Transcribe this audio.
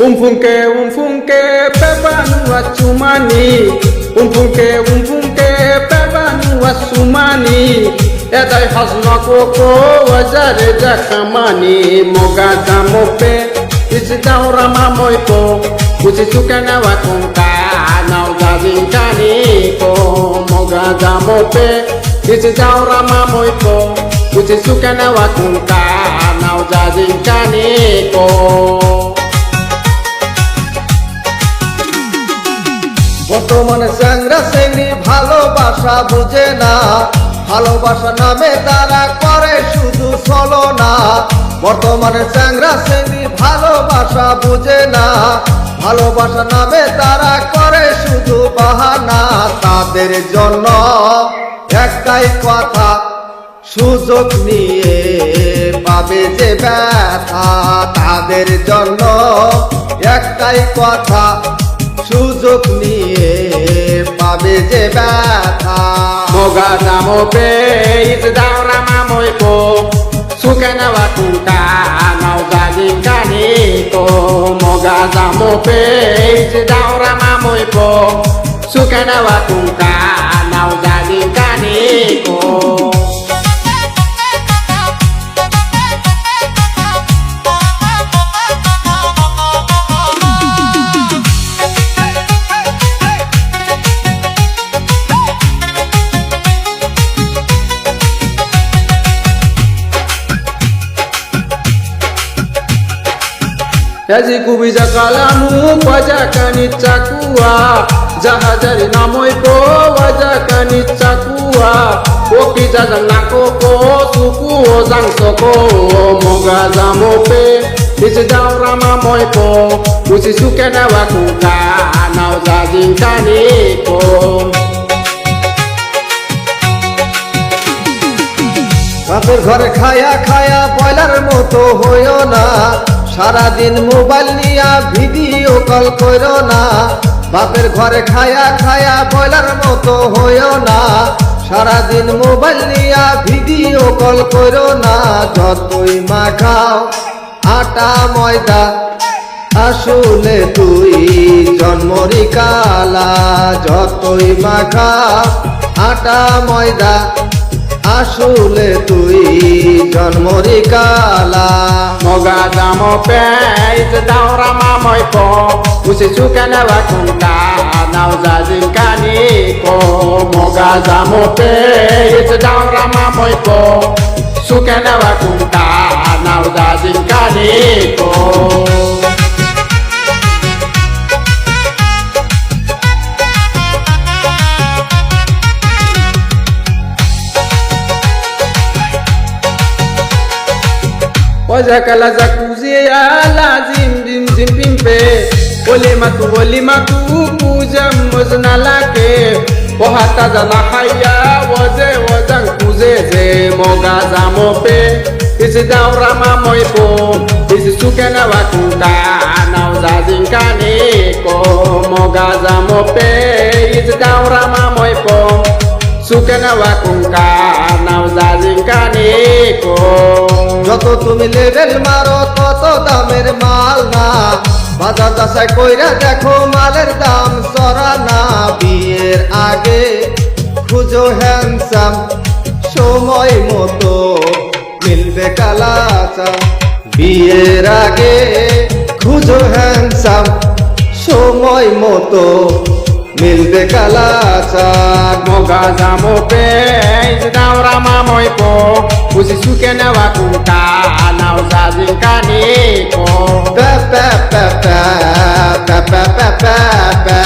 Umfunke pebanu wasumani. Umfunke pebanu wasumani. Edai hasna koko wajare jakamani. Moga jamope isitaura mamoiko. Usisukana wakunka nauzazinkani ko. Moga jamope isitaura mamoiko. Usisukana wakunka nauzazinkani ko. বর্তমানে চ্যাংড়া চেংড়ি ভালোবাসা বুঝে না, ভালোবাসা নামে তারা করে শুধু ছলনা। বর্তমানে চ্যাংড়া চেংড়ি ভালোবাসা বুঝে না, ভালোবাসা নামে তারা করে শুধু বাহানা। তাদের জন্য একটাই কথা, সুযোগ নিয়ে পাবে যে ব্যথা। তাদের জন্য একটাই কথা, সুযোগ নিয়ে পাবে যে ব্যথা। Moga jamope isitaura mamoiko. Sukana wakunka nauzazinkani ko. Moga jamope isitaura mamoiko. Sukana wakunka nauzazinkani ko. Yaji kubiza kalamu wajakani chakua. Jahajari namoiko wajakani chakua. Okiza zanakoko sukuo zangsoko. Moga jamope isitaura mamoiko. Usisukana wakunka nauzazinkani ko. বাপের ঘরে খায়া খায়া boiler মতো হইও না, সারাদিন mobile নিয়া video call করো না। বাপের ঘরে খায়া খায়া বয়লার মতো হইও না, সারাদিন মোবাইল নিয়া ভিডিও কল করো না। যতই মাখাও আটা ময়দা, আসলে তুই জন্মরি কালা। যতই মাখাও আটা ময়দা, আসলে তুই জন্মরি কালা। Moga jamope isitaura mamoiko. Usisukana wakunka nauzazinkani ko. Moga jamope isitaura mamoiko. Sukana wakunka nauzazinkani ko. Wajakala zakuzi ala zim pimpe. Ole matu kuja mozna lake. Pohata zana haya waze wazang kuzeze. Moga jamope isitaura mamoiko. Isisukana wakunka nauzazinkani ko. Moga jamope isitaura mamoiko. Sukana wakunka nauzazinkani ko. যত তুমি level মারো তত দামের মাল না, বাজার যাচাই কইরা দেখো মালের দাম চড়া না। বিয়ের আগে খুঁজো হ্যান্ডসাম, সময় মতো মিলবে কালাচা। বিয়ের আগে খুঁজো হ্যান্ডসাম, সময় মতো মিলবে কালাচা। Moga jamope isitaura mamoiko. Usisukana wakunka nauzazinkani ko. Pa pa pa pa pa pa pa pa pa.